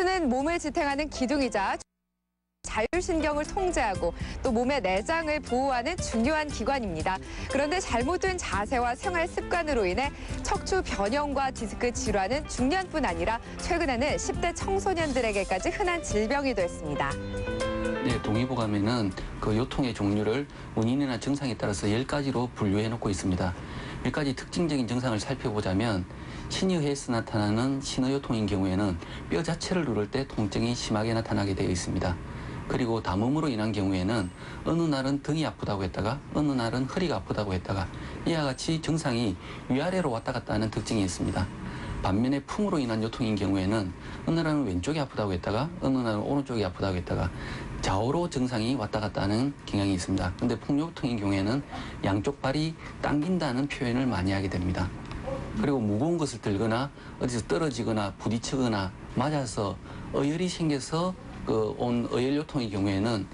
디스크는 몸을 지탱하는 기둥이자 자율신경을 통제하고 또 몸의 내장을 보호하는 중요한 기관입니다. 그런데 잘못된 자세와 생활 습관으로 인해 척추 변형과 디스크 질환은 중년뿐 아니라 최근에는 10대 청소년들에게까지 흔한 질병이 됐습니다. 네, 동의보감에는 그 요통의 종류를 원인이나 증상에 따라서 10가지로 분류해 놓고 있습니다. 몇 가지 특징적인 증상을 살펴보자면 신의회에서 나타나는 신의요통인 경우에는 뼈 자체를 누를 때 통증이 심하게 나타나게 되어 있습니다. 그리고 담음으로 인한 경우에는 어느 날은 등이 아프다고 했다가 어느 날은 허리가 아프다고 했다가 이와 같이 증상이 위아래로 왔다 갔다 하는 특징이 있습니다. 반면에 풍으로 인한 요통인 경우에는 어느 날은 왼쪽이 아프다고 했다가 어느 날은 오른쪽이 아프다고 했다가 좌우로 증상이 왔다 갔다 하는 경향이 있습니다. 그런데 풍요통인 경우에는 양쪽 발이 당긴다는 표현을 많이 하게 됩니다. 그리고 무거운 것을 들거나 어디서 떨어지거나 부딪히거나 맞아서 어혈이 생겨서 온 어혈요통의 경우에는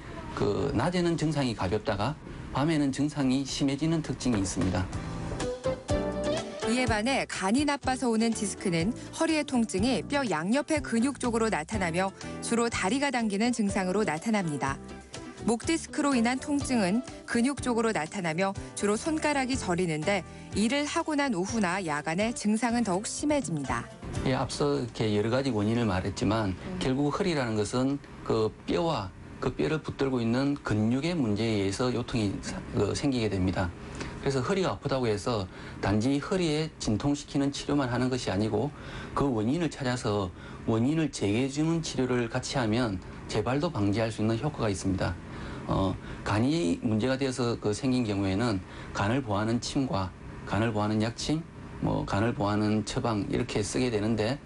낮에는 증상이 가볍다가 밤에는 증상이 심해지는 특징이 있습니다. 이에 반해 간이 나빠서 오는 디스크는 허리의 통증이 뼈 양옆의 근육 쪽으로 나타나며 주로 다리가 당기는 증상으로 나타납니다. 목 디스크로 인한 통증은 근육 쪽으로 나타나며 주로 손가락이 저리는데 일을 하고 난 오후나 야간에 증상은 더욱 심해집니다. 예, 앞서 이렇게 여러 가지 원인을 말했지만 결국 허리라는 것은 그 뼈와 그 뼈를 붙들고 있는 근육의 문제에 의해서 요통이 생기게 됩니다. 그래서 허리가 아프다고 해서 단지 허리에 진통시키는 치료만 하는 것이 아니고 그 원인을 찾아서 원인을 제거해주는 치료를 같이 하면 재발도 방지할 수 있는 효과가 있습니다. 간이 문제가 되어서 생긴 경우에는 간을 보호하는 침과 간을 보호하는 약침, 간을 보호하는 처방 이렇게 쓰게 되는데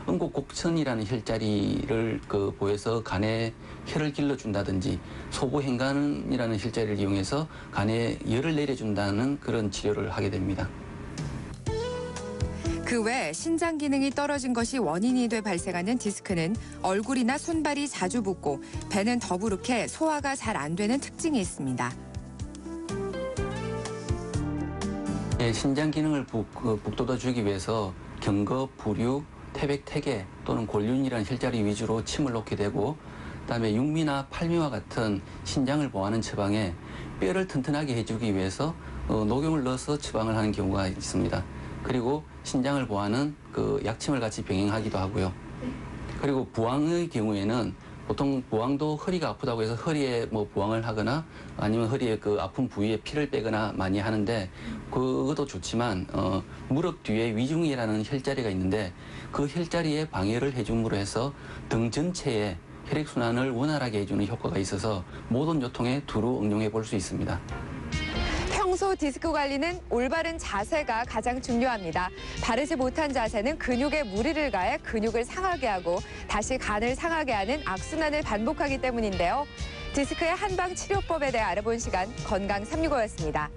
응곡곡천이라는 혈자리를 보여서 간에 혈을 길러준다든지 소부행간이라는 혈자리를 이용해서 간에 열을 내려준다는 그런 치료를 하게 됩니다. 그 외 신장 기능이 떨어진 것이 원인이 돼 발생하는 디스크는 얼굴이나 손발이 자주 붓고 배는 더부룩해 소화가 잘 안 되는 특징이 있습니다. 네, 신장 기능을 북돋아주기 위해서 경거, 부류, 태백, 태계 또는 골륜이라는 혈자리 위주로 침을 놓게 되고 그다음에 육미나 팔미와 같은 신장을 보호하는 처방에 뼈를 튼튼하게 해주기 위해서 녹용을 넣어서 처방을 하는 경우가 있습니다. 그리고 신장을 보호하는 약침을 같이 병행하기도 하고요. 그리고 부항의 경우에는 보통 부항도 허리가 아프다고 해서 허리에 부항을 하거나 아니면 허리에 아픈 부위에 피를 빼거나 많이 하는데 그것도 좋지만 무릎 뒤에 위중이라는 혈자리가 있는데 그 혈자리에 방해를 해줌으로 해서 등 전체에 혈액순환을 원활하게 해주는 효과가 있어서 모든 요통에 두루 응용해 볼 수 있습니다. 평소 디스크 관리는 올바른 자세가 가장 중요합니다. 바르지 못한 자세는 근육에 무리를 가해 근육을 상하게 하고 다시 간을 상하게 하는 악순환을 반복하기 때문인데요. 디스크의 한방 치료법에 대해 알아본 시간 건강 365였습니다.